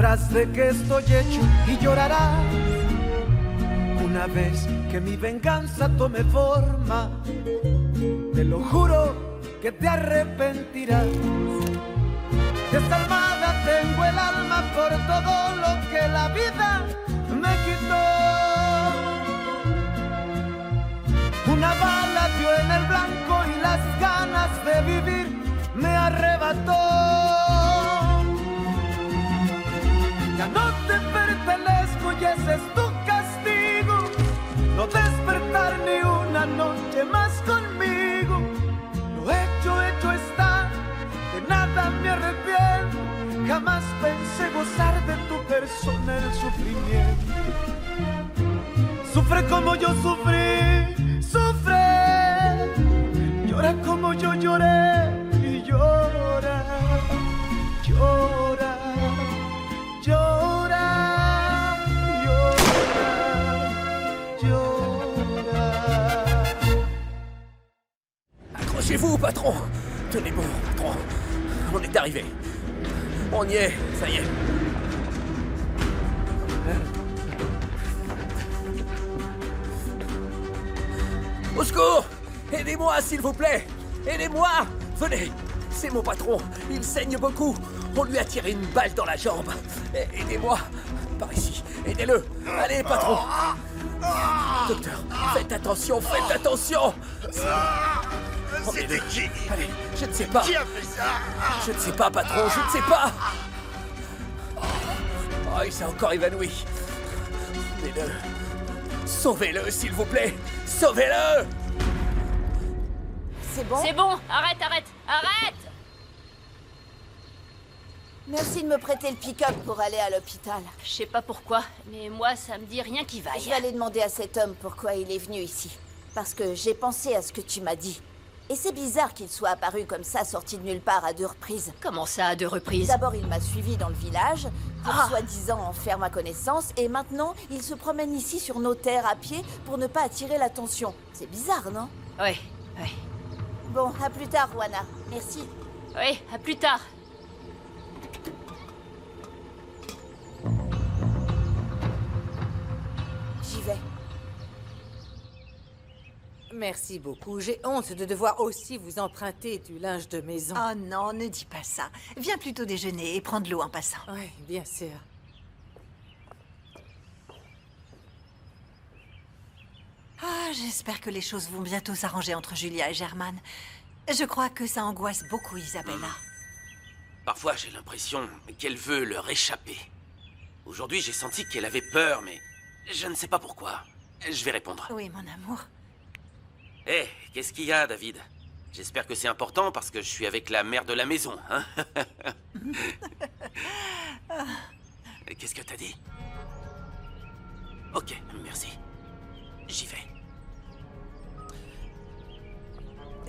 Sabrás de que estoy hecho y llorarás una vez que mi venganza tome forma. Te lo juro que te arrepentirás. Desalmada tengo el alma por todo lo que la vida me quitó. Una bala dio en el blanco y las ganas de vivir me arrebató. Ya no te pertenezco y ese es tu castigo. No despertar ni una noche más conmigo. Lo hecho está, de nada me arrepiento. Jamás pensé gozar de tu persona el sufrimiento. Sufre como yo sufrí, sufre. Llora como yo lloré y llora, llora, llora, llora, llora. Accrochez-vous, patron. Tenez bon, patron. On est arrivé. On y est, ça y est. Au secours! Aidez-moi, s'il vous plaît! Aidez-moi! Venez! C'est mon patron, il saigne beaucoup. On lui a tiré une balle dans la jambe. Aidez-moi! Par ici, aidez-le! Allez, patron! Docteur, faites attention, faites attention! C'était qui? Allez, je ne sais pas. Qui a fait ça? Je ne sais pas, patron, je ne sais pas. Oh, il s'est encore évanoui. Aidez-le. Sauvez-le, s'il vous plaît. Sauvez-le! C'est bon? C'est bon, arrête, arrête, arrête! Merci de me prêter le pick-up pour aller à l'hôpital. Je sais pas pourquoi, mais moi, ça me dit rien qui vaille. Je vais aller demander à cet homme pourquoi il est venu ici. Parce que j'ai pensé à ce que tu m'as dit. Et c'est bizarre qu'il soit apparu comme ça, sorti de nulle part à 2 reprises. Comment ça, à 2 reprises? D'abord, il m'a suivi dans le village, pour soi-disant en faire ma connaissance, et maintenant, il se promène ici sur nos terres à pied pour ne pas attirer l'attention. C'est bizarre, non? Ouais, ouais. Bon, à plus tard, Juana. Merci. Ouais, à plus tard. J'y vais. Merci beaucoup. J'ai honte de devoir aussi vous emprunter du linge de maison. Oh non, ne dis pas ça. Viens plutôt déjeuner et prends de l'eau en passant. Oui, bien sûr. Ah, j'espère que les choses vont bientôt s'arranger entre Julia et Germaine. Je crois que ça angoisse beaucoup Isabella. Parfois, j'ai l'impression qu'elle veut leur échapper. Aujourd'hui, j'ai senti qu'elle avait peur, mais je ne sais pas pourquoi. Je vais répondre. Oui, mon amour. Hé, qu'est-ce qu'il y a, David? J'espère que c'est important parce que je suis avec la mère de la maison, hein? Qu'est-ce que t'as dit? Ok, merci. J'y vais.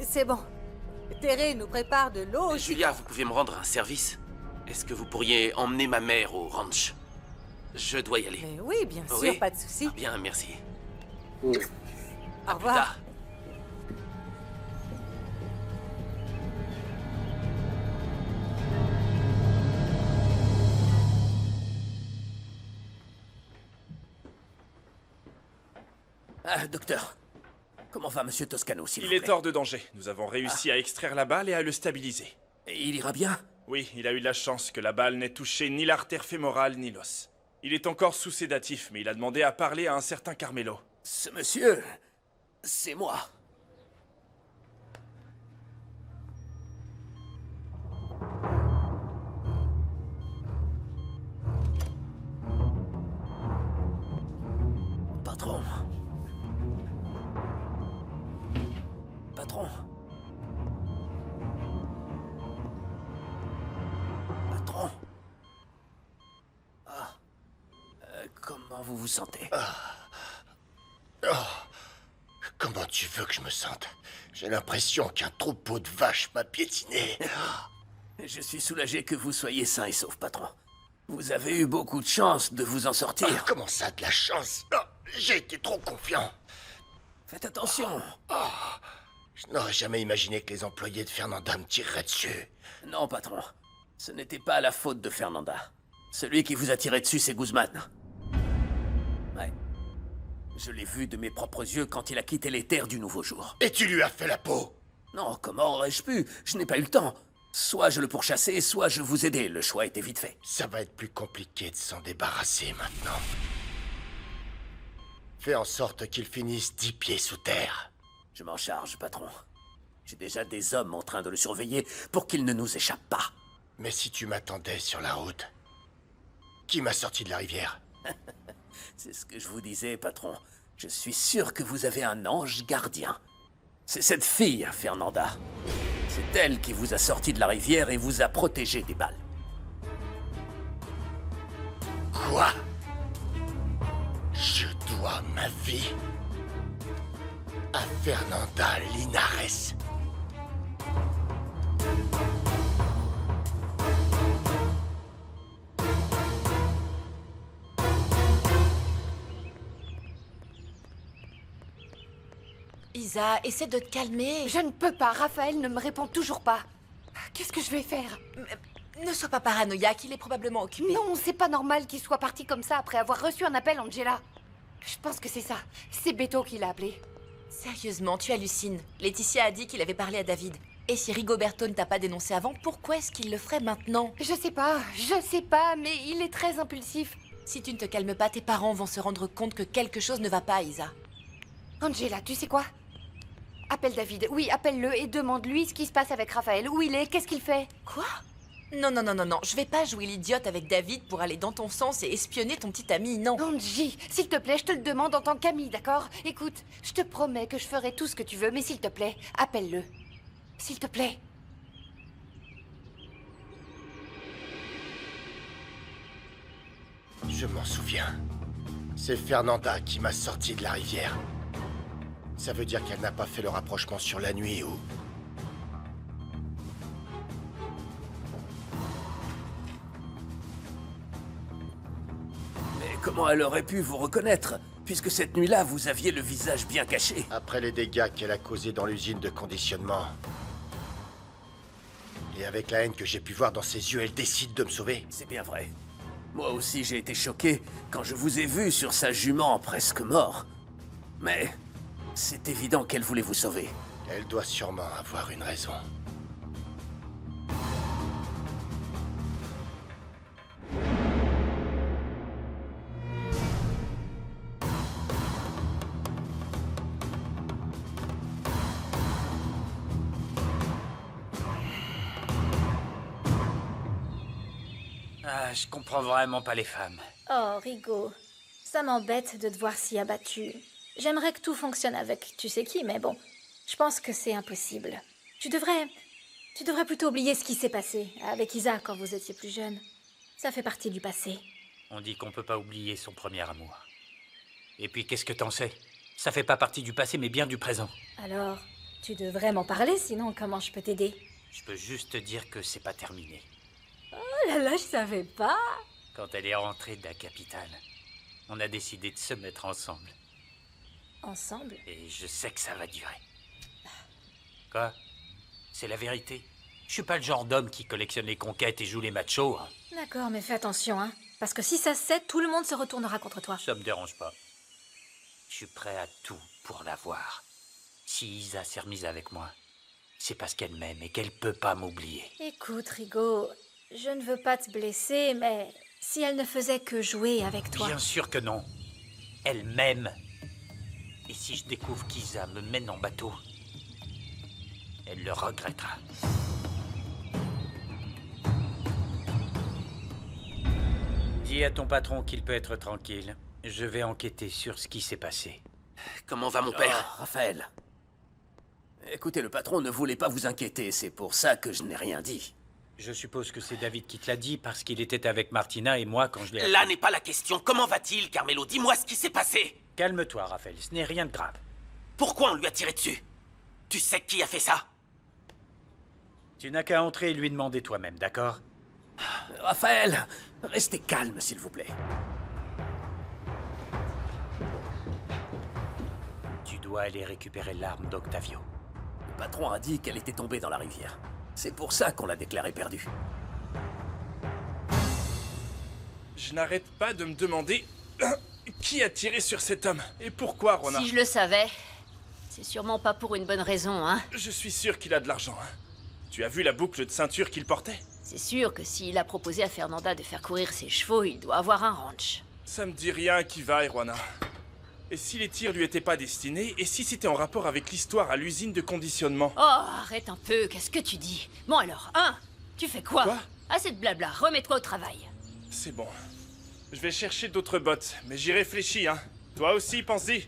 C'est bon. Terry nous prépare de l'eau. Julia, vous pouvez me rendre un service? Est-ce que vous pourriez emmener ma mère au ranch? Je dois y aller. Mais oui, bien sûr, Oui? pas de souci. Ah, bien, merci. Au revoir. Tard. Docteur, comment va Monsieur Toscano, s'il vous Il plaît? est hors de danger. Nous avons réussi à extraire la balle et à le stabiliser. Et il ira bien? Oui, il a eu de la chance que la balle n'ait touché ni l'artère fémorale ni l'os. Il est encore sous sédatif, mais il a demandé à parler à un certain Carmelo. Ce monsieur, c'est moi. Patron. Patron. Patron. Comment vous vous sentez? Comment tu veux que je me sente? J'ai l'impression qu'un troupeau de vaches m'a piétiné. Je suis soulagé que vous soyez sain et sauf, patron. Vous avez eu beaucoup de chance de vous en sortir. Comment ça, de la chance? J'ai été trop confiant. Faites attention. Je n'aurais jamais imaginé que les employés de Fernanda me tireraient dessus. Non, patron. Ce n'était pas la faute de Fernanda. Celui qui vous a tiré dessus, c'est Guzman. Ouais. Je l'ai vu de mes propres yeux quand il a quitté les terres du Nouveau Jour. Et tu lui as fait la peau? Non, comment aurais-je pu? Je n'ai pas eu le temps. Soit je le pourchassais, soit je vous aidais. Le choix était vite fait. Ça va être plus compliqué de s'en débarrasser maintenant. Fais en sorte qu'il finisse 10 pieds sous terre. Je m'en charge, patron. J'ai déjà des hommes en train de le surveiller pour qu'il ne nous échappe pas. Mais si tu m'attendais sur la route, qui m'a sorti de la rivière? C'est ce que je vous disais, patron. Je suis sûr que vous avez un ange gardien. C'est cette fille, Fernanda. C'est elle qui vous a sorti de la rivière et vous a protégé des balles. Quoi? Je dois ma vie à Fernanda Linares. Isa, essaie de te calmer. Je ne peux pas, Raphaël ne me répond toujours pas. Qu'est-ce que je vais faire? Ne sois pas paranoïaque, il est probablement occupé. Non, c'est pas normal qu'il soit parti comme ça après avoir reçu un appel, Angela. Je pense que c'est ça. C'est Beto qui l'a appelé. Sérieusement, tu hallucines. Laetitia a dit qu'il avait parlé à David. Et si Rigoberto ne t'a pas dénoncé avant, pourquoi est-ce qu'il le ferait maintenant? Je sais pas, mais il est très impulsif. Si tu ne te calmes pas, tes parents vont se rendre compte que quelque chose ne va pas, Isa. Angela, tu sais quoi? Appelle David. Oui, appelle-le et demande-lui ce qui se passe avec Raphaël. Où il est? Qu'est-ce qu'il fait? Quoi? Non, non, non, non, non. Je vais pas jouer l'idiote avec David pour aller dans ton sens et espionner ton petit ami, non. Angie, s'il te plaît, je te le demande en tant qu'amie, d'accord? Écoute, je te promets que je ferai tout ce que tu veux, mais s'il te plaît, appelle-le. S'il te plaît. Je m'en souviens. C'est Fernanda qui m'a sorti de la rivière. Ça veut dire qu'elle n'a pas fait le rapprochement sur la nuit ou... Mais comment elle aurait pu vous reconnaître, puisque cette nuit-là, vous aviez le visage bien caché? Après les dégâts qu'elle a causés dans l'usine de conditionnement... Et avec la haine que j'ai pu voir dans ses yeux, elle décide de me sauver. C'est bien vrai. Moi aussi, j'ai été choqué quand je vous ai vu sur sa jument presque mort. Mais c'est évident qu'elle voulait vous sauver. Elle doit sûrement avoir une raison. Ah, je comprends vraiment pas les femmes. Oh, Rigo, ça m'embête de te voir si abattu. J'aimerais que tout fonctionne avec tu sais qui, mais bon, je pense que c'est impossible. Tu devrais plutôt oublier ce qui s'est passé avec Isa quand vous étiez plus jeune. Ça fait partie du passé. On dit qu'on peut pas oublier son premier amour. Et puis qu'est-ce que t'en sais? Ça fait pas partie du passé, mais bien du présent. Alors, tu devrais m'en parler, sinon comment je peux t'aider? Je peux juste te dire que c'est pas terminé. Oh là là, je savais pas. Quand elle est rentrée de la capitale, on a décidé de se mettre ensemble. Ensemble? Et je sais que ça va durer. Quoi? C'est la vérité. Je suis pas le genre d'homme qui collectionne les conquêtes et joue les machos. Hein. D'accord, mais fais attention, hein. Parce que si ça se sait, tout le monde se retournera contre toi. Ça me dérange pas. Je suis prêt à tout pour la voir. Si Isa s'est remise avec moi, c'est parce qu'elle m'aime et qu'elle peut pas m'oublier. Écoute, Rigo, je ne veux pas te blesser, mais si elle ne faisait que jouer avec toi... Bien sûr que non. Elle m'aime. Et si je découvre qu'Isa me mène en bateau, elle le regrettera. Dis à ton patron qu'il peut être tranquille. Je vais enquêter sur ce qui s'est passé. Comment va mon père? Raphaël. Écoutez, le patron ne voulait pas vous inquiéter, c'est pour ça que je n'ai rien dit. Je suppose que c'est David qui te l'a dit parce qu'il était avec Martina et moi quand je l'ai... Là n'est pas la question. Comment va-t-il, Carmelo? Dis-moi ce qui s'est passé. Calme-toi, Raphaël. Ce n'est rien de grave. Pourquoi on lui a tiré dessus? Tu sais qui a fait ça? Tu n'as qu'à entrer et lui demander toi-même, d'accord? Raphaël, restez calme, s'il vous plaît. Tu dois aller récupérer l'arme d'Octavio. Le patron a dit qu'elle était tombée dans la rivière. C'est pour ça qu'on l'a déclarée perdue. Je n'arrête pas de me demander qui a tiré sur cet homme et pourquoi, Rona. Si je le savais, c'est sûrement pas pour une bonne raison, hein. Je suis sûr qu'il a de l'argent. Hein. Tu as vu la boucle de ceinture qu'il portait? C'est sûr que s'il a proposé à Fernanda de faire courir ses chevaux, il doit avoir un ranch. Ça me dit rien qui va, Erwana. Et si les tirs lui étaient pas destinés, et si c'était en rapport avec l'histoire à l'usine de conditionnement? Oh, arrête un peu, qu'est-ce que tu dis? Bon alors, tu fais quoi? Quoi? Assez de blabla, remets-toi au travail. C'est bon. Je vais chercher d'autres bottes, mais j'y réfléchis, hein. Toi aussi, pense-y.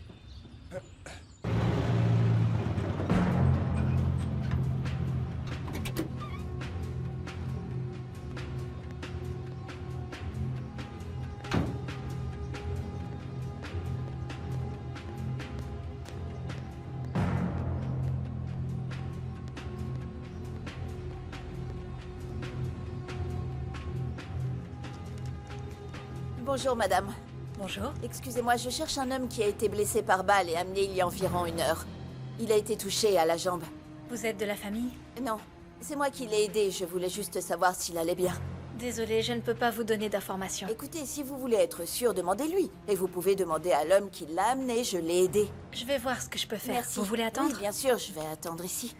Bonjour, madame. Bonjour. Excusez-moi, je cherche un homme qui a été blessé par balle et amené il y a environ 1 heure. Il a été touché à la jambe. Vous êtes de la famille? Non, c'est moi qui l'ai aidé. Je voulais juste savoir s'il allait bien. Désolée, je ne peux pas vous donner d'informations. Écoutez, si vous voulez être sûr, demandez-lui. Et vous pouvez demander à l'homme qui l'a amené. Je l'ai aidé. Je vais voir ce que je peux faire. Merci. Vous voulez attendre? Oui, bien sûr, je vais attendre ici.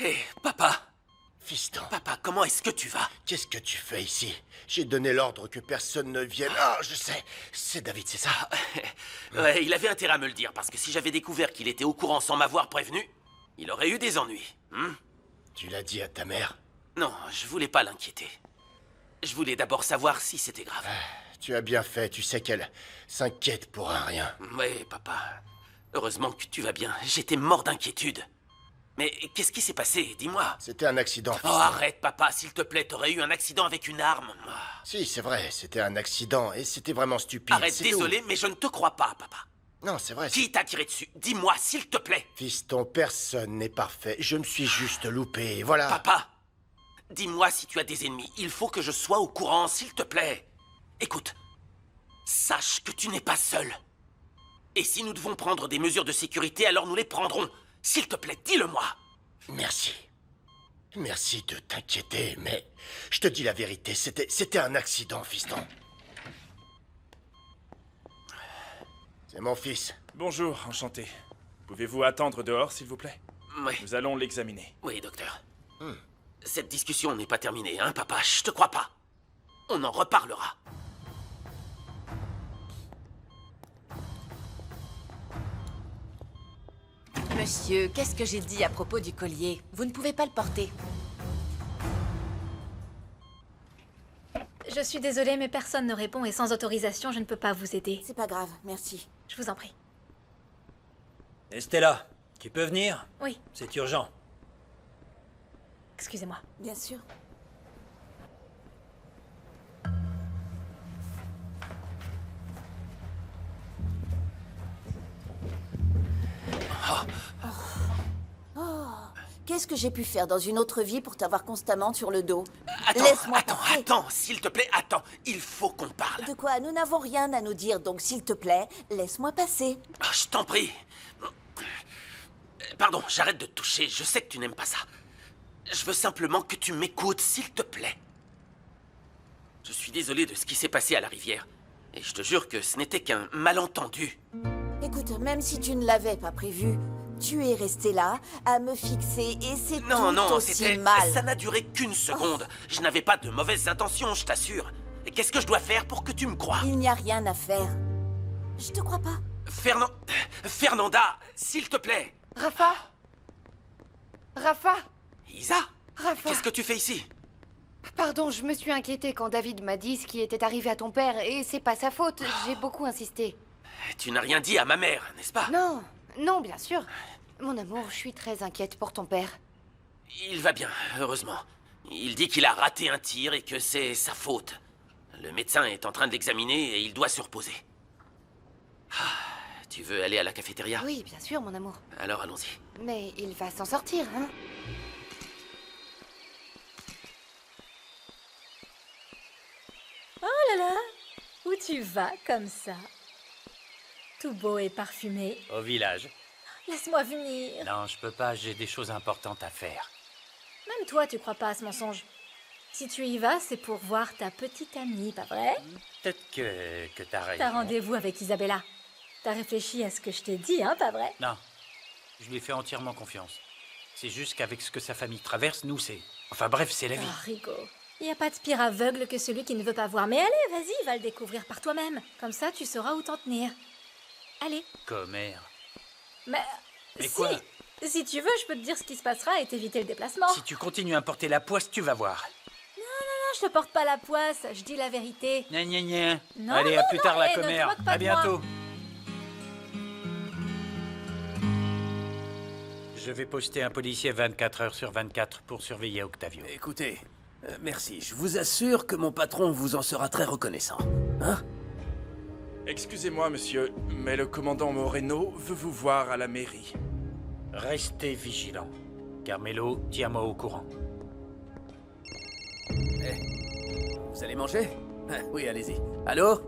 Hé, papa! Fiston, Papa, comment est-ce que tu vas? qu'est-ce que tu fais ici? J'ai donné l'ordre que personne ne vienne. Ah, je sais, c'est David, c'est ça? Ouais, il avait intérêt à me le dire, parce que si j'avais découvert qu'il était au courant sans m'avoir prévenu, il aurait eu des ennuis. Tu l'as dit à ta mère? Non, je voulais pas l'inquiéter. Je voulais d'abord savoir si c'était grave. Tu as bien fait, tu sais qu'elle s'inquiète pour un rien. Oui, papa. Heureusement que tu vas bien. J'étais mort d'inquiétude. Mais qu'est-ce qui s'est passé? Dis-moi. C'était un accident, Oh, fiston. arrête, papa, s'il te plaît. T'aurais eu un accident avec une arme. Si, c'est vrai, c'était un accident et c'était vraiment stupide. Arrête, c'est désolé, tout. mais je ne te crois pas, papa. Non, c'est vrai. Qui t'a tiré dessus? Dis-moi, s'il te plaît. Fiston, personne n'est parfait. Je me suis juste loupé, voilà. Papa, dis-moi si tu as des ennemis. Il faut que je sois au courant, s'il te plaît. Écoute, sache que tu n'es pas seul. Et si nous devons prendre des mesures de sécurité, alors nous les prendrons. S'il te plaît, dis-le-moi. Merci. Merci de t'inquiéter, mais je te dis la vérité, c'était un accident, fiston. C'est mon fils. Bonjour, enchanté. Pouvez-vous attendre dehors, s'il vous plaît? Oui. Nous allons l'examiner. Oui, docteur. Cette discussion n'est pas terminée, hein, papa? Je te crois pas. On en reparlera. Monsieur, qu'est-ce que j'ai dit à propos du collier? Vous ne pouvez pas le porter. Je suis désolée, mais personne ne répond et sans autorisation, je ne peux pas vous aider. C'est pas grave, merci. Je vous en prie. Estella, tu peux venir? Oui, C'est urgent. excusez-moi. Bien sûr. Qu'est-ce que j'ai pu faire dans une autre vie pour t'avoir constamment sur le dos? Laisse-moi passer. Attends, s'il te plaît, attends. Il faut qu'on parle. De quoi? Nous n'avons rien à nous dire, donc s'il te plaît, laisse-moi passer. Ah, je t'en prie. Pardon, j'arrête de te toucher. Je sais que tu n'aimes pas ça. Je veux simplement que tu m'écoutes, s'il te plaît. Je suis désolé de ce qui s'est passé à la rivière. Et je te jure que ce n'était qu'un malentendu. Écoute, même si tu ne l'avais pas prévu, tu es resté là, à me fixer, et c'est Non, tout non, aussi c'était... mal. Ça n'a duré qu'une seconde. Je n'avais pas de mauvaises intentions, je t'assure. Et qu'est-ce que je dois faire pour que tu me croies? Il n'y a rien à faire. Je te crois pas. Fernanda, s'il te plaît. Rafa? Rafa? Isa? Rafa? Qu'est-ce que tu fais ici? Pardon, je me suis inquiétée quand David m'a dit ce qui était arrivé à ton père, et c'est pas sa faute. J'ai beaucoup insisté. Tu n'as rien dit à ma mère, n'est-ce pas? Non, non, bien sûr. Mon amour, je suis très inquiète pour ton père. Il va bien, heureusement. Il dit qu'il a raté un tir et que c'est sa faute. Le médecin est en train de l'examiner et il doit se reposer. Tu veux aller à la cafétéria? Oui, bien sûr, mon amour. Alors allons-y. Mais il va s'en sortir, hein? Oh là là! Où tu vas comme ça? Tout beau et parfumé. Au village. Laisse-moi venir. Non, je peux pas, j'ai des choses importantes à faire. Même toi, tu crois pas à ce mensonge. Si tu y vas, c'est pour voir ta petite amie, pas vrai? Peut-être que t'as raison. T'as rendez-vous avec Isabella. T'as réfléchi à ce que je t'ai dit, hein, pas vrai? Non, je lui ai fait entièrement confiance. C'est juste qu'avec ce que sa famille traverse, nous, c'est... Enfin bref, c'est la vie. Ah, Rigo. Il n'y a pas de pire aveugle que celui qui ne veut pas voir. Mais allez, vas-y, va le découvrir par toi-même. Comme ça, tu sauras où t'en tenir. Allez. Commère. Mais Mais si, quoi? Si tu veux, je peux te dire ce qui se passera et t'éviter le déplacement. Si tu continues à porter la poisse, tu vas voir. Non, je te porte pas la poisse, je dis la vérité. Gna gna gna. Non, Allez, non, à plus tard, non, la ne te commère. moque pas À de moi. bientôt. Je vais poster un policier 24 heures sur 24 pour surveiller Octavio. Écoutez, merci. Je vous assure que mon patron vous en sera très reconnaissant. Hein? Excusez-moi, monsieur, mais le commandant Moreno veut vous voir à la mairie. Restez vigilants. Carmelo, tiens-moi au courant. Vous allez manger? Oui, allez-y. Allô?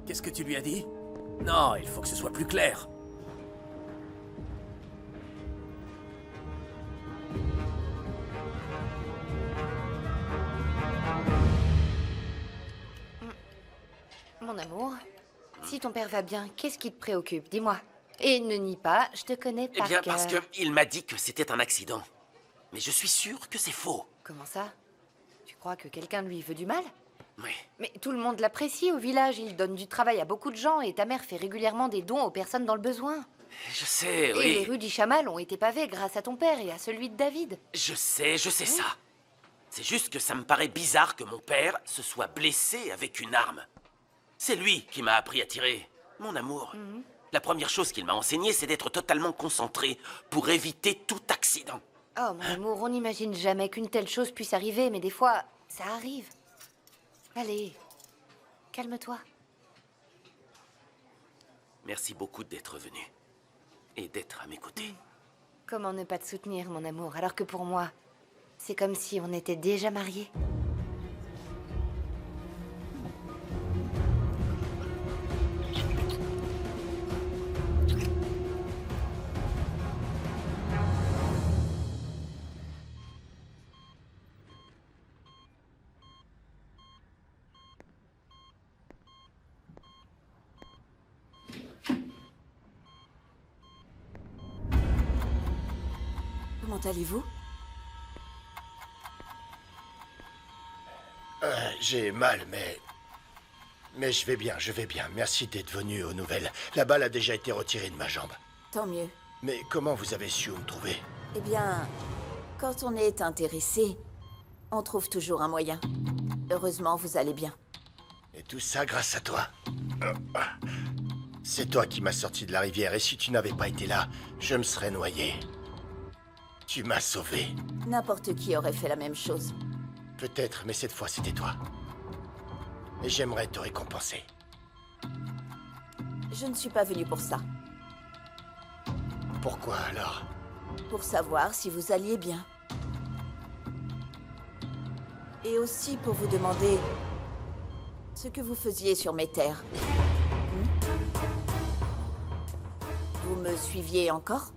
Qu'est-ce que tu lui as dit? Non, il faut que ce soit plus clair. Mon amour, si ton père va bien, qu'est-ce qui te préoccupe? Dis-moi. Et ne nie pas, je te connais Eh par bien, cœur. parce qu'il m'a dit que c'était un accident. Mais je suis sûr que c'est faux. Comment ça? Tu crois que quelqu'un lui veut du mal? Oui. Mais tout le monde l'apprécie au village, il donne du travail à beaucoup de gens et ta mère fait régulièrement des dons aux personnes dans le besoin. Je sais, Et oui. les rues d'Ichamal ont été pavées grâce à ton père et à celui de David. Je sais ça. C'est juste que ça me paraît bizarre que mon père se soit blessé avec une arme. C'est lui qui m'a appris à tirer. Mon amour. La première chose qu'il m'a enseigné, c'est d'être totalement concentré pour éviter tout accident. Oh, mon amour, on n'imagine jamais qu'une telle chose puisse arriver, mais des fois, ça arrive. Allez, calme-toi. Merci beaucoup d'être venu. Et d'être à mes côtés. Comment ne pas te soutenir, mon amour, alors que pour moi, c'est comme si on était déjà mariés. Comment allez-vous? J'ai mal, mais je vais bien, je vais bien. Merci d'être venu aux nouvelles. La balle a déjà été retirée de ma jambe. Tant mieux. Mais comment vous avez su où me trouver? Eh bien, quand on est intéressé, on trouve toujours un moyen. Heureusement, vous allez bien. Et tout ça grâce à toi. C'est toi qui m'as sorti de la rivière, et si tu n'avais pas été là, je me serais noyé. Tu m'as sauvé. N'importe qui aurait fait la même chose. Peut-être, mais cette fois, c'était toi. Et j'aimerais te récompenser. Je ne suis pas venue pour ça. Pourquoi alors? Pour savoir si vous alliez bien. Et aussi pour vous demander ce que vous faisiez sur mes terres. Vous me suiviez encore?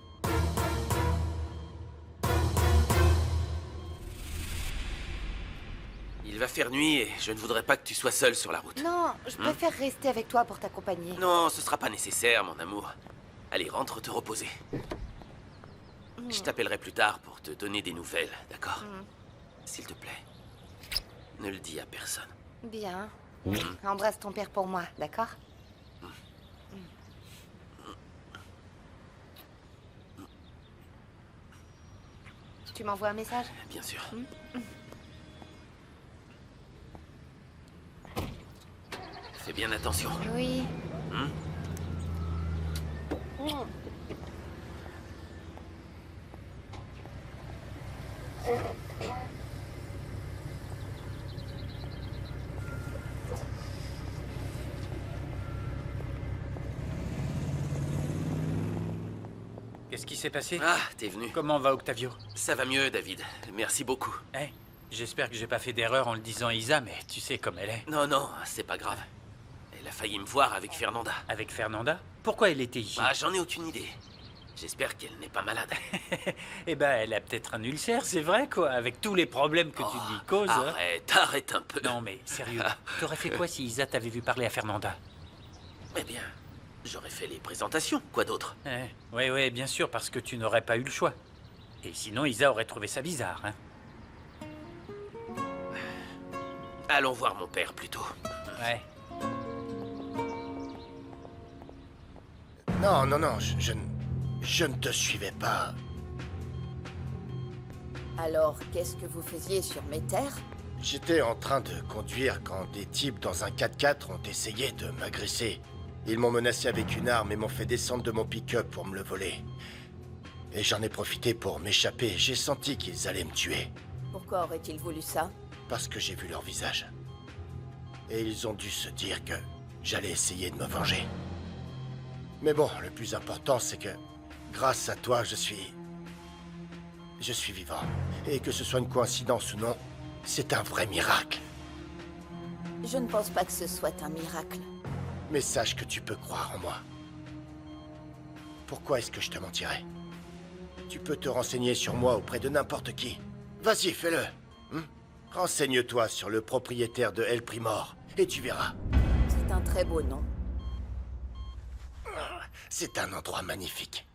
Il va faire nuit et je ne voudrais pas que tu sois seul sur la route. Non, je préfère rester avec toi pour t'accompagner. Non, ce sera pas nécessaire, mon amour. Allez, rentre te reposer. Je t'appellerai plus tard pour te donner des nouvelles, d'accord? S'il te plaît, ne le dis à personne. Bien. Embrasse ton père pour moi, d'accord? Tu m'envoies un message? Bien sûr. Fais bien attention. Oui. Qu'est-ce qui s'est passé? Ah, t'es venu. Comment va Octavio? Ça va mieux, David. Merci beaucoup. Hein? J'espère que j'ai pas fait d'erreur en le disant à Isa, mais tu sais comme elle est. Non, non, c'est pas grave. Elle a failli me voir avec Fernanda. Avec Fernanda? Pourquoi elle était ici? Ah, j'en ai aucune idée. J'espère qu'elle n'est pas malade. Eh ben, elle a peut-être un ulcère, c'est vrai, quoi, avec tous les problèmes que tu lui causes. hein. Arrête un peu. Non, mais sérieux, t'aurais fait quoi si Isa t'avait vu parler à Fernanda? Eh bien, j'aurais fait les présentations, quoi d'autre? Ouais, bien sûr, parce que tu n'aurais pas eu le choix. Et sinon, Isa aurait trouvé ça bizarre, hein. Allons voir mon père, plutôt. Ouais. Non, je ne te suivais pas. Alors, qu'est-ce que vous faisiez sur mes terres? J'étais en train de conduire quand des types dans un 4x4 ont essayé de m'agresser. Ils m'ont menacé avec une arme et m'ont fait descendre de mon pick-up pour me le voler. Et j'en ai profité pour m'échapper. J'ai senti qu'ils allaient me tuer. Pourquoi aurait-il voulu ça? Parce que j'ai vu leur visage. Et ils ont dû se dire que j'allais essayer de me venger. Mais bon, le plus important, c'est que, grâce à toi, je suis vivant. Et que ce soit une coïncidence ou non, c'est un vrai miracle. Je ne pense pas que ce soit un miracle. Mais sache que tu peux croire en moi. Pourquoi est-ce que je te mentirais? Tu peux te renseigner sur moi auprès de n'importe qui. Vas-y, fais-le. Renseigne-toi sur le propriétaire de El Primor, et tu verras. C'est un très beau nom. C'est un endroit magnifique.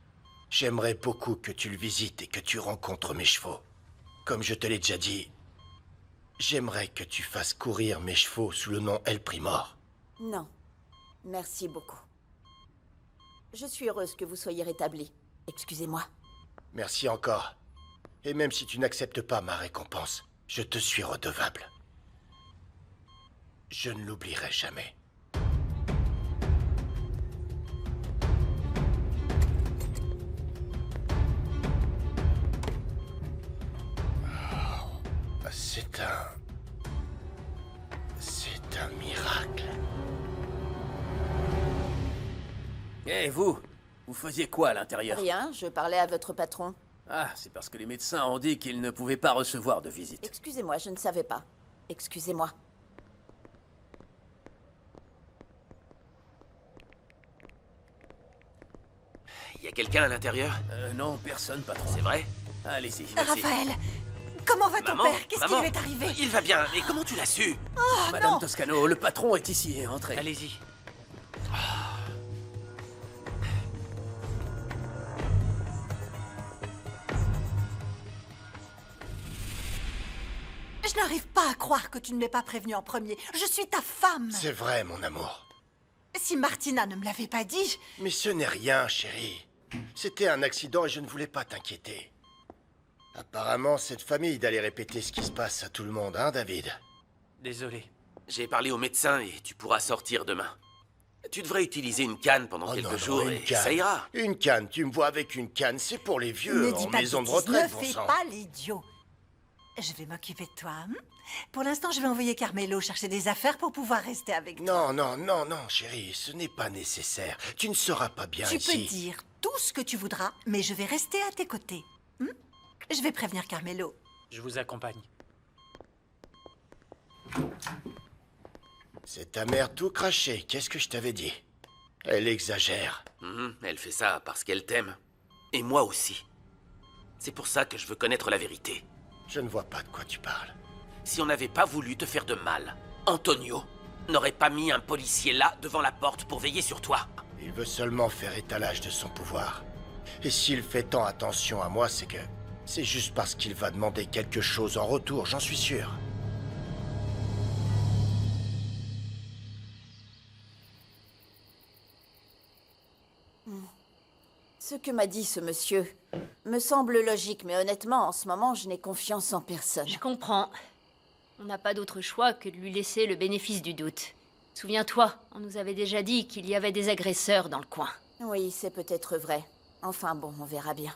J'aimerais beaucoup que tu le visites et que tu rencontres mes chevaux. Comme je te l'ai déjà dit, j'aimerais que tu fasses courir mes chevaux sous le nom El Primor. Non. Merci beaucoup. Je suis heureuse que vous soyez rétabli. Excusez-moi. Merci encore. Et même si tu n'acceptes pas ma récompense, je te suis redevable. Je ne l'oublierai jamais. C'est un miracle. Et vous faisiez quoi à l'intérieur? Rien, je parlais à votre patron. Ah, c'est parce que les médecins ont dit qu'ils ne pouvaient pas recevoir de visite. Excusez-moi, je ne savais pas. Excusez-moi. Y a quelqu'un à l'intérieur? Non, personne, patron. C'est vrai? Allez-y. Raphaël, comment va ton père? Qu'est-ce qui lui est arrivé? Il va bien, mais comment tu l'as su? Oh, Madame non. Toscano, le patron est ici, entrez. Allez-y. Je n'arrive pas à croire que tu ne m'aies pas prévenu en premier. Je suis ta femme. C'est vrai, mon amour. Si Martina ne me l'avait pas dit... Mais ce n'est rien, chérie. C'était un accident et je ne voulais pas t'inquiéter. Apparemment, cette famille d'aller répéter ce qui se passe à tout le monde, hein, David? Désolé. J'ai parlé au médecin et tu pourras sortir demain. Tu devrais utiliser une canne pendant quelques jours et ça ira. Une canne, tu me vois avec une canne, c'est pour les vieux en maison de retraite, Ne bon fais sang. pas l'idiot. Je vais m'occuper de toi. Pour l'instant, je vais envoyer Carmelo chercher des affaires pour pouvoir rester avec toi. Non, chérie, ce n'est pas nécessaire. Tu ne seras pas bien Tu ici. peux dire tout ce que tu voudras, mais je vais rester à tes côtés. Je vais prévenir Carmelo. Je vous accompagne. C'est ta mère tout crachée, qu'est-ce que je t'avais dit? Elle exagère. Elle fait ça parce qu'elle t'aime. Et moi aussi. C'est pour ça que je veux connaître la vérité. Je ne vois pas de quoi tu parles. Si on n'avait pas voulu te faire de mal, Antonio n'aurait pas mis un policier là, devant la porte, pour veiller sur toi. Il veut seulement faire étalage de son pouvoir. Et s'il fait tant attention à moi, c'est que... c'est juste parce qu'il va demander quelque chose en retour, j'en suis sûr. Ce que m'a dit ce monsieur me semble logique, mais honnêtement, en ce moment, je n'ai confiance en personne. Je comprends. On n'a pas d'autre choix que de lui laisser le bénéfice du doute. Souviens-toi, on nous avait déjà dit qu'il y avait des agresseurs dans le coin. Oui, c'est peut-être vrai. Enfin bon, on verra bien.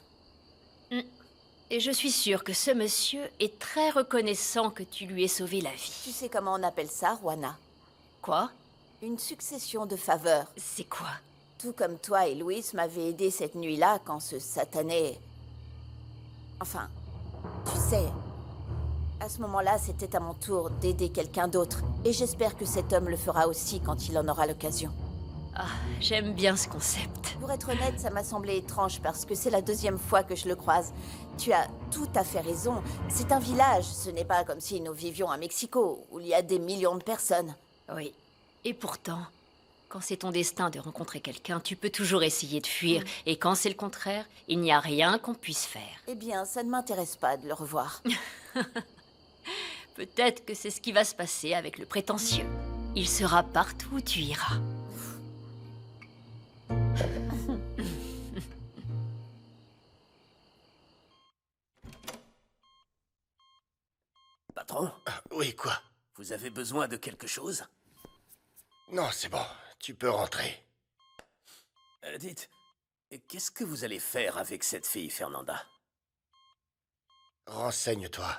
Et je suis sûre que ce monsieur est très reconnaissant que tu lui aies sauvé la vie. Tu sais comment on appelle ça, Juana? Quoi? Une succession de faveurs. C'est quoi? Tout comme toi et Louis m'avaient aidé cette nuit-là quand ce satané... Enfin, tu sais... À ce moment-là, c'était à mon tour d'aider quelqu'un d'autre. Et j'espère que cet homme le fera aussi quand il en aura l'occasion. Ah, j'aime bien ce concept. Pour être honnête, ça m'a semblé étrange parce que c'est la deuxième fois que je le croise. Tu as tout à fait raison. C'est un village, ce n'est pas comme si nous vivions à Mexico, où il y a des millions de personnes. Oui. Et pourtant, quand c'est ton destin de rencontrer quelqu'un, tu peux toujours essayer de fuir. Et quand c'est le contraire, il n'y a rien qu'on puisse faire. Eh bien, ça ne m'intéresse pas de le revoir. Peut-être que c'est ce qui va se passer avec le prétentieux. Il sera partout où tu iras. Patron, Oui, quoi? vous avez besoin de quelque chose? Non, c'est bon. Tu peux rentrer. Dites, qu'est-ce que vous allez faire avec cette fille, Fernanda? Renseigne-toi.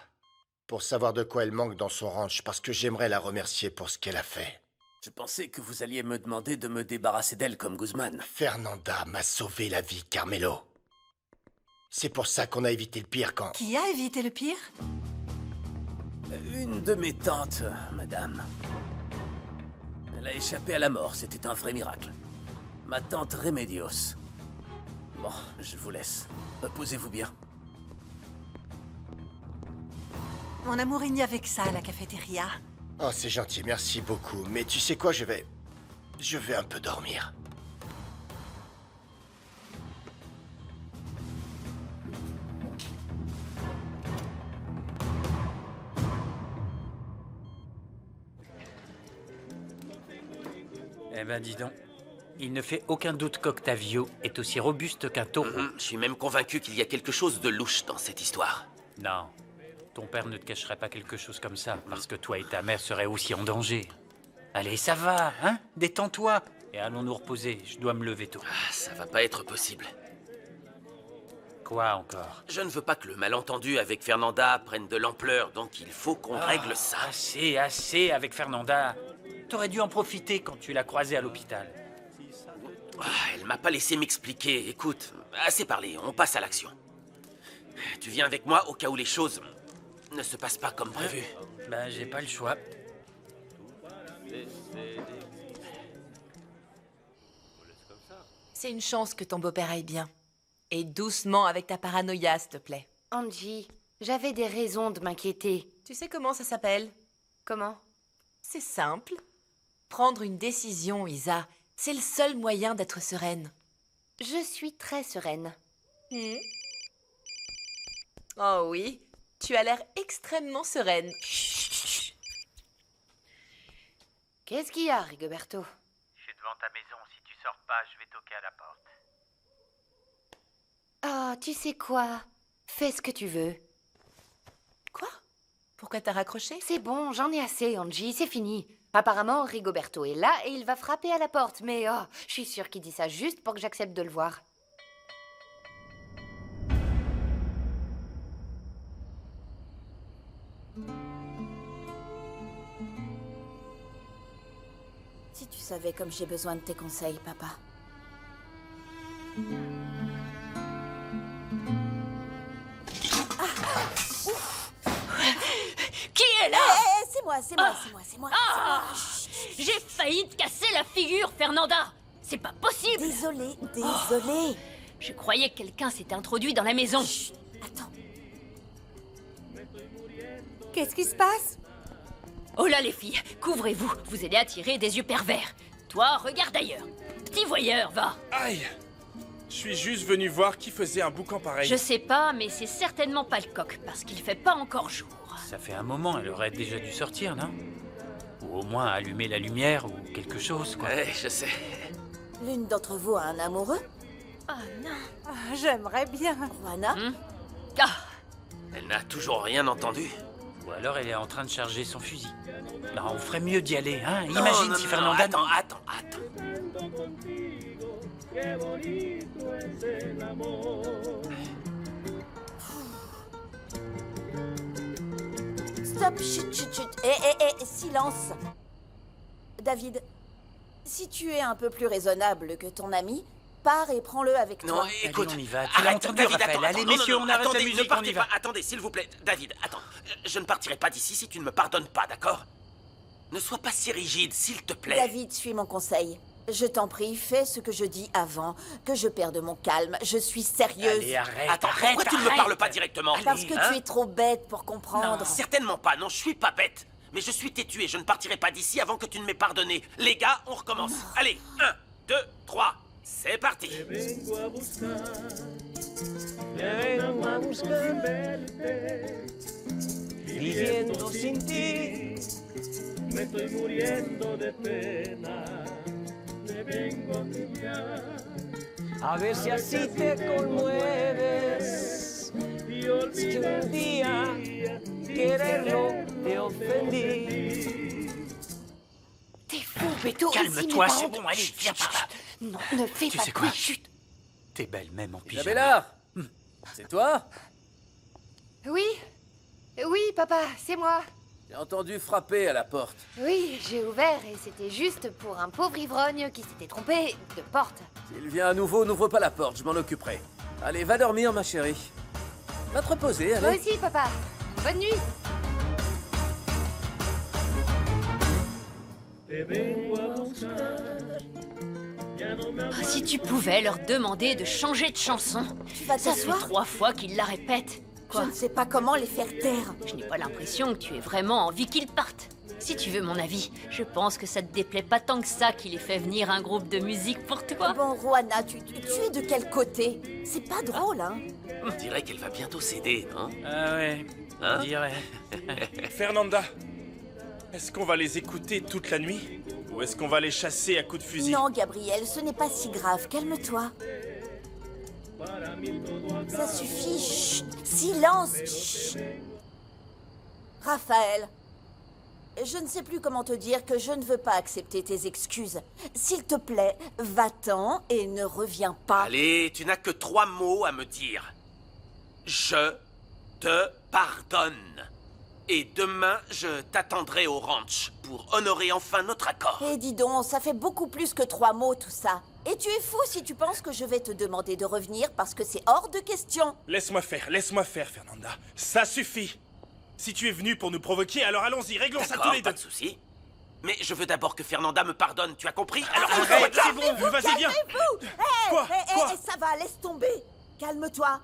Pour savoir de quoi elle manque dans son ranch, parce que j'aimerais la remercier pour ce qu'elle a fait. Je pensais que vous alliez me demander de me débarrasser d'elle comme Guzman. Fernanda m'a sauvé la vie, Carmelo. C'est pour ça qu'on a évité le pire quand... Qui a évité le pire? Une de mes tantes, madame. Elle a échappé à la mort, c'était un vrai miracle. Ma tante Remedios. Bon, je vous laisse. Posez-vous bien. Mon amour, il n'y avait que ça à la cafétéria. Oh, c'est gentil, merci beaucoup. Mais tu sais quoi, je vais un peu dormir. Eh ben, dis donc. Il ne fait aucun doute qu'Octavio est aussi robuste qu'un taureau. Je suis même convaincu qu'il y a quelque chose de louche dans cette histoire. Non. Ton père ne te cacherait pas quelque chose comme ça, parce que toi et ta mère seraient aussi en danger. Allez, ça va, hein? Détends-toi. Et allons nous reposer, je dois me lever tôt. Ah, ça va pas être possible. Quoi encore? Je ne veux pas que le malentendu avec Fernanda prenne de l'ampleur, donc il faut qu'on règle ça. Assez avec Fernanda. T'aurais dû en profiter quand tu l'as croisée à l'hôpital. Elle m'a pas laissé m'expliquer. Écoute, assez parlé, on passe à l'action. Tu viens avec moi au cas où les choses ne se passent pas comme prévu. Ben, j'ai pas le choix. C'est une chance que ton beau-père aille bien. Et doucement avec ta paranoïa, s'il te plaît. Angie, j'avais des raisons de m'inquiéter. Tu sais comment ça s'appelle? Comment? C'est simple. Prendre une décision, Isa. C'est le seul moyen d'être sereine. Je suis très sereine. Oh oui, tu as l'air extrêmement sereine. Qu'est-ce qu'il y a, Rigoberto? Je suis devant ta maison. Si tu sors pas, je vais toquer à la porte. Oh, tu sais quoi? Fais ce que tu veux. Quoi? Pourquoi t'as raccroché? C'est bon, j'en ai assez, Angie, c'est fini. Apparemment, Rigoberto est là et il va frapper à la porte. Mais oh, je suis sûre qu'il dit ça juste pour que j'accepte de le voir. Si tu savais comme j'ai besoin de tes conseils, papa. Qui est là? C'est moi. Ah! J'ai failli te casser la figure, Fernanda. C'est pas possible. Désolée. Je croyais que quelqu'un s'était introduit dans la maison. Chut, attends. Qu'est-ce qui se passe? Oh là, les filles, couvrez-vous. Vous allez attirer des yeux pervers. Toi, regarde ailleurs. Petit voyeur, va. Aïe! Je suis juste venu voir qui faisait un boucan pareil. Je sais pas, mais c'est certainement pas le coq, parce qu'il fait pas encore jour. Ça fait un moment, elle aurait déjà dû sortir, non? Ou au moins allumer la lumière ou quelque chose, quoi. Ouais, je sais. L'une d'entre vous a un amoureux? Oh non. Ah, j'aimerais bien. Juana? Ah, Elle n'a toujours rien entendu. Ou alors elle est en train de charger son fusil. Non, on ferait mieux d'y aller, hein? Non, Imagine non, si non, Fernanda... Attends. Stop, chut. Silence. David, si tu es un peu plus raisonnable que ton ami, pars et prends-le avec Non, toi. écoute. Allez, on y va. Tu l'as Arrête, entendu, David, Raphaël. attends, Allez, attends, messieurs, on arrête la attendez, musique, ne partez on y va. pas. Attendez, s'il vous plaît. David, attends. Je ne partirai pas d'ici si tu ne me pardonnes pas, d'accord? Ne sois pas si rigide, s'il te plaît. David, suis mon conseil. Je t'en prie, fais ce que je dis avant, que je perde mon calme. Je suis sérieuse. Allez, arrête, Attends, pourquoi tu ne me parles pas directement? Parce que Hein? tu es trop bête pour comprendre. Certainement pas, non, je suis pas bête. Mais je suis têtu et je ne partirai pas d'ici avant que tu ne m'aies pardonné. Les gars, on recommence. Allez, 1, 2, 3, c'est parti. Viviendo sin ti, me estoy muriendo de pena. Me vengo a humillar, a ver si así te conmueves. Y olvida que un día quererlo te ofendí. T'es fou, Beto. Calme-toi, c'est bon, allez, viens par là. Non, ne fais Tu pas sais de quoi? bruit, chut. T'es belle même en pyjama. Isabella, c'est toi? Oui. Oui, papa, c'est moi. J'ai entendu frapper à la porte. Oui, j'ai ouvert et c'était juste pour un pauvre ivrogne qui s'était trompé de porte. S'il vient à nouveau, n'ouvre pas la porte, je m'en occuperai. Allez, va dormir, ma chérie. Va te reposer, Toi allez. aussi, papa. Bonne nuit. Ah, si tu pouvais leur demander de changer de chanson. Tu vas Ça fait t'asseoir? 3 fois qu'ils la répètent. Je ne sais pas comment les faire taire. Je n'ai pas l'impression que tu aies vraiment envie qu'ils partent. Si tu veux mon avis, je pense que ça te déplaît pas tant que ça qu'il ait fait venir un groupe de musique pour toi. Bon, Roanna, tu es de quel côté? C'est pas drôle, hein? On dirait qu'elle va bientôt céder, non? Ah ouais, Hein? on dirait. Fernanda, est-ce qu'on va les écouter toute la nuit? Ou est-ce qu'on va les chasser à coups de fusil? Non, Gabriel, ce n'est pas si grave. Calme-toi. Ça suffit. Chut. Silence. Chut. Raphaël, je ne sais plus comment te dire que je ne veux pas accepter tes excuses. S'il te plaît, va-t'en et ne reviens pas. Allez, tu n'as que 3 mots à me dire. Je te pardonne. Et demain, je t'attendrai au ranch pour honorer enfin notre accord. Et dis donc, ça fait beaucoup plus que 3 mots tout ça. Et tu es fou si tu penses que je vais te demander de revenir parce que c'est hors de question. Laisse-moi faire, Fernanda. Ça suffit. Si tu es venu pour nous provoquer, alors allons-y, réglons ça tous D'accord, les pas deux. de souci. Mais je veux d'abord que Fernanda me pardonne, tu as compris? Alors Arrête, c'est bon, vas-y, viens. Calmez-vous. Hé, Quoi Quoi ça va, laisse tomber. Calme-toi.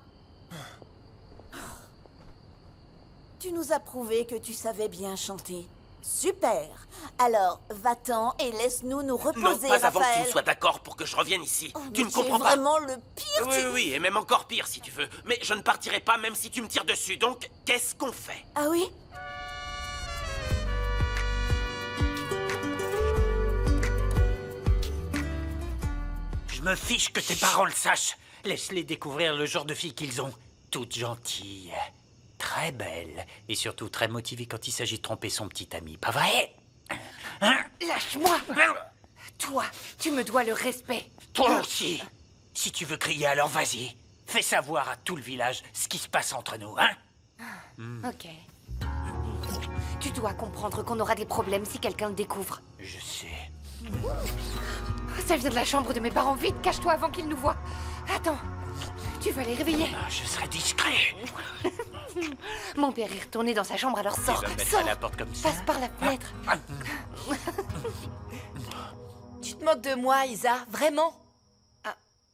Tu nous as prouvé que tu savais bien chanter. Super. Alors, va-t'en et laisse-nous nous reposer, Non, pas avant que tu Raphaël. ne sois d'accord pour que je revienne ici. Oh, Tu mais ne comprends es pas. vraiment le pire. Oui, oui, et même encore pire si tu veux. Mais je ne partirai pas même si tu me tires dessus. Donc, qu'est-ce qu'on fait? Ah oui? Je me fiche que tes parents le sachent. Laisse-les découvrir le genre de fille qu'ils ont. Toute gentille, très belle et surtout très motivée quand il s'agit de tromper son petit ami. Pas vrai? Hein? Lâche-moi. Toi, tu me dois le respect. Toi aussi. Si tu veux crier, alors vas-y. Fais savoir à tout le village ce qui se passe entre nous, hein? Ok. Tu dois comprendre qu'on aura des problèmes si quelqu'un le découvre. Je sais. Ça vient de la chambre de mes parents. Vite, cache-toi avant qu'ils nous voient. Attends, tu vas les réveiller. Ah, je serai discret. Mon père est retourné dans sa chambre, alors Il sors, va me mettre sors. à la porte comme ça. Passe par la fenêtre. Tu te moques de moi, Isa? Vraiment?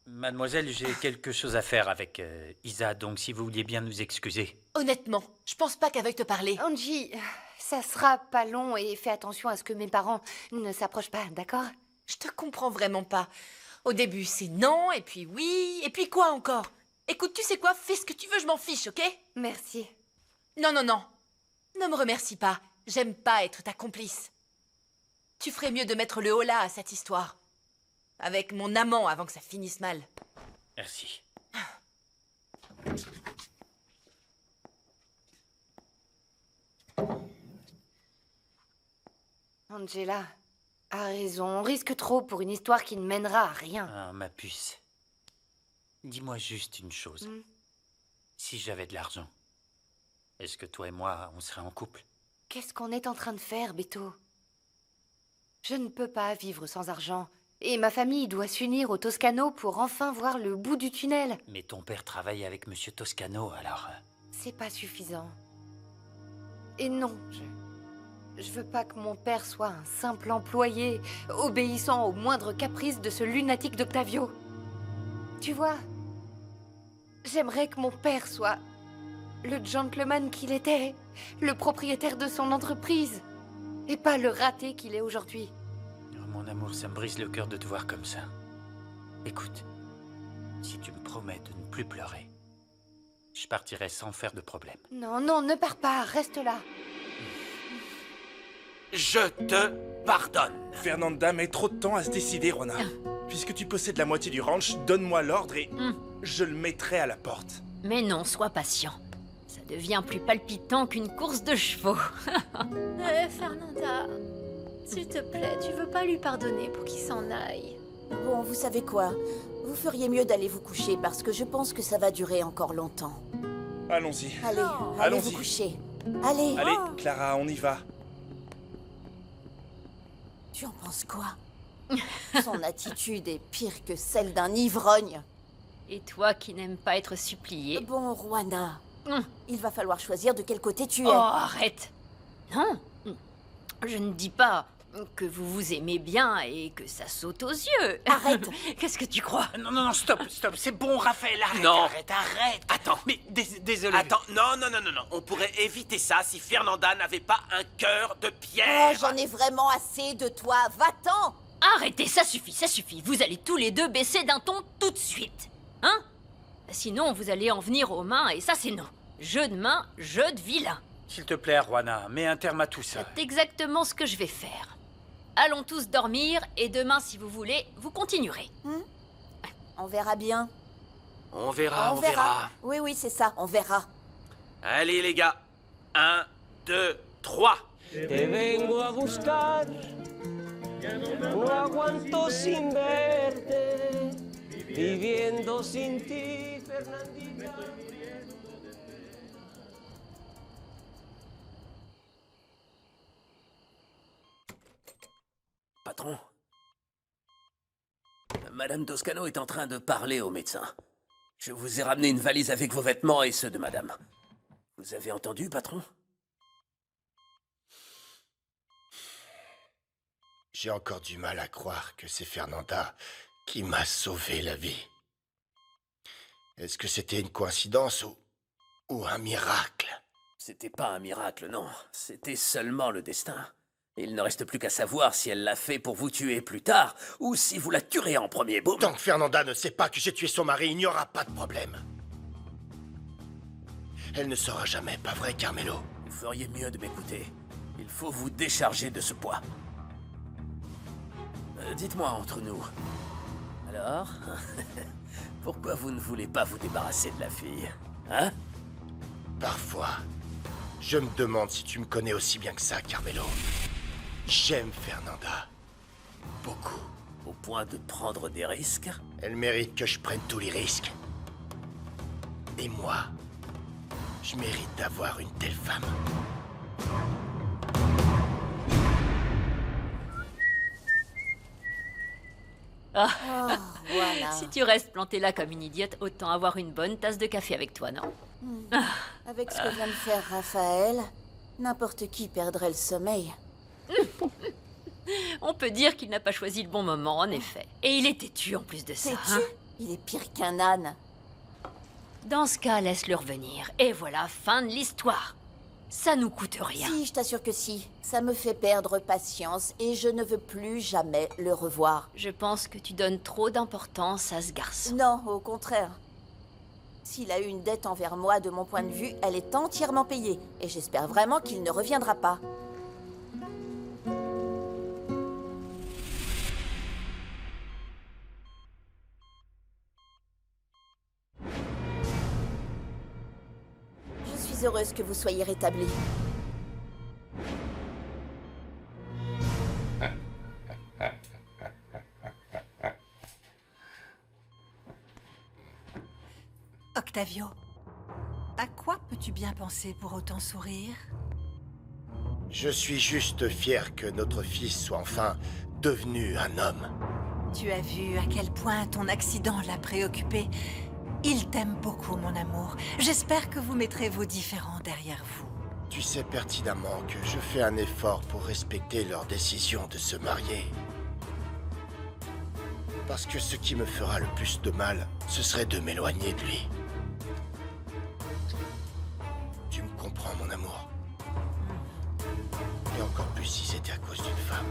Mademoiselle, j'ai quelque chose à faire avec Isa, donc si vous vouliez bien nous excuser. Honnêtement, je pense pas qu'elle veuille te parler. Angie, ça sera pas long et fais attention à ce que mes parents ne s'approchent pas, d'accord? Je te comprends vraiment pas. Au début, c'est non, et puis oui, et puis quoi encore? Écoute, tu sais quoi? Fais ce que tu veux, je m'en fiche, ok? Merci. Non, non, non. Ne me remercie pas. J'aime pas être ta complice. Tu ferais mieux de mettre le holà à cette histoire. Avec mon amant avant que ça finisse mal. Merci. Angela a raison. On risque trop pour une histoire qui ne mènera à rien. Ah, ma puce. Dis-moi juste une chose. Si j'avais de l'argent, est-ce que toi et moi, on serait en couple? Qu'est-ce qu'on est en train de faire, Beto? Je ne peux pas vivre sans argent. Et ma famille doit s'unir au Toscano pour enfin voir le bout du tunnel. Mais ton père travaille avec Monsieur Toscano, alors... C'est pas suffisant. Et non, Je veux pas que mon père soit un simple employé, obéissant aux moindres caprices de ce lunatique d'Octavio. Tu vois, j'aimerais que mon père soit le gentleman qu'il était, le propriétaire de son entreprise, et pas le raté qu'il est aujourd'hui. Oh, mon amour, ça me brise le cœur de te voir comme ça. Écoute, si tu me promets de ne plus pleurer, je partirai sans faire de problème. Non, non, ne pars pas, reste là. Je te pardonne. Fernanda met trop de temps à se décider, Rona. Puisque tu possèdes la moitié du ranch, donne-moi l'ordre et je le mettrai à la porte. Mais non, sois patient. Ça devient plus palpitant qu'une course de chevaux. Fernanda, s'il te plaît, tu veux pas lui pardonner pour qu'il s'en aille? Bon, vous savez quoi? Vous feriez mieux d'aller vous coucher parce que je pense que ça va durer encore longtemps. Allons-y. Allez, allez vous coucher. Allez. Allez, Clara, on y va. Tu en penses quoi? Son attitude est pire que celle d'un ivrogne. Et toi qui n'aimes pas être supplié. Bon, Juana, il va falloir choisir de quel côté tu es. Oh, arrête. Non, je ne dis pas que vous vous aimez bien et que ça saute aux yeux. Arrête. Qu'est-ce que tu crois? Non, non, non, stop, c'est bon, Raphaël, arrête, Non. arrête. Attends. Mais désolé. Attends, non. On pourrait éviter ça si Fernanda n'avait pas un cœur de Oh, pierre. j'en ai vraiment assez de toi. Va-t'en. Arrêtez, ça suffit. Vous allez tous les deux baisser d'un ton tout de suite. Hein? Sinon, vous allez en venir aux mains et ça, c'est non. Jeu de main, jeu de vilain. S'il te plaît, Juana, mets un terme à tout ça. C'est exactement ce que je vais faire. Allons tous dormir et demain, si vous voulez, vous continuerez. On verra bien. On verra. Oui, c'est ça, on verra. Allez, les gars. 1, 2, 3. Te vengo a buscar, no aguanto sin verte, viviendo sin ti, Fernandita. Patron, Madame Toscano est en train de parler au médecin. Je vous ai ramené une valise avec vos vêtements et ceux de Madame. Vous avez entendu, patron? J'ai encore du mal à croire que c'est Fernanda qui m'a sauvé la vie. Est-ce que c'était une coïncidence ou un miracle? C'était pas un miracle, non. C'était seulement le destin. Il ne reste plus qu'à savoir si elle l'a fait pour vous tuer plus tard, ou si vous la tuerez en premier, boum. Tant que Fernanda ne sait pas que j'ai tué son mari, il n'y aura pas de problème. Elle ne saura jamais, pas vrai, Carmelo? Vous feriez mieux de m'écouter. Il faut vous décharger de ce poids. Dites-moi entre nous. Alors, pourquoi vous ne voulez pas vous débarrasser de la fille, hein? Parfois, je me demande si tu me connais aussi bien que ça, Carmelo. J'aime Fernanda. Beaucoup. Au point de prendre des risques? Elle mérite que je prenne tous les risques. Et moi, je mérite d'avoir une telle femme. Voilà. Si tu restes planté là comme une idiote, autant avoir une bonne tasse de café avec toi, non? Avec ce que vient de faire Raphaël, n'importe qui perdrait le sommeil. On peut dire qu'il n'a pas choisi le bon moment, en effet. Et il est têtu en plus de ça. Sais-tu? Il est pire qu'un âne. Dans ce cas, laisse-le revenir. Et voilà, fin de l'histoire. Ça nous coûte rien. Si, je t'assure que si. Ça me fait perdre patience et je ne veux plus jamais le revoir. Je pense que tu donnes trop d'importance à ce garçon. Non, au contraire. S'il a eu une dette envers moi, de mon point de vue, elle est entièrement payée. Et j'espère vraiment qu'il ne reviendra pas. Je suis heureuse que vous soyez rétablis. Octavio, à quoi peux-tu bien penser pour autant sourire? Je suis juste fier que notre fils soit enfin devenu un homme. Tu as vu à quel point ton accident l'a préoccupé. Il t'aime beaucoup, mon amour. J'espère que vous mettrez vos différends derrière vous. Tu sais pertinemment que je fais un effort pour respecter leur décision de se marier. Parce que ce qui me fera le plus de mal, ce serait de m'éloigner de lui. Tu me comprends, mon amour? Et encore plus si c'était à cause d'une femme.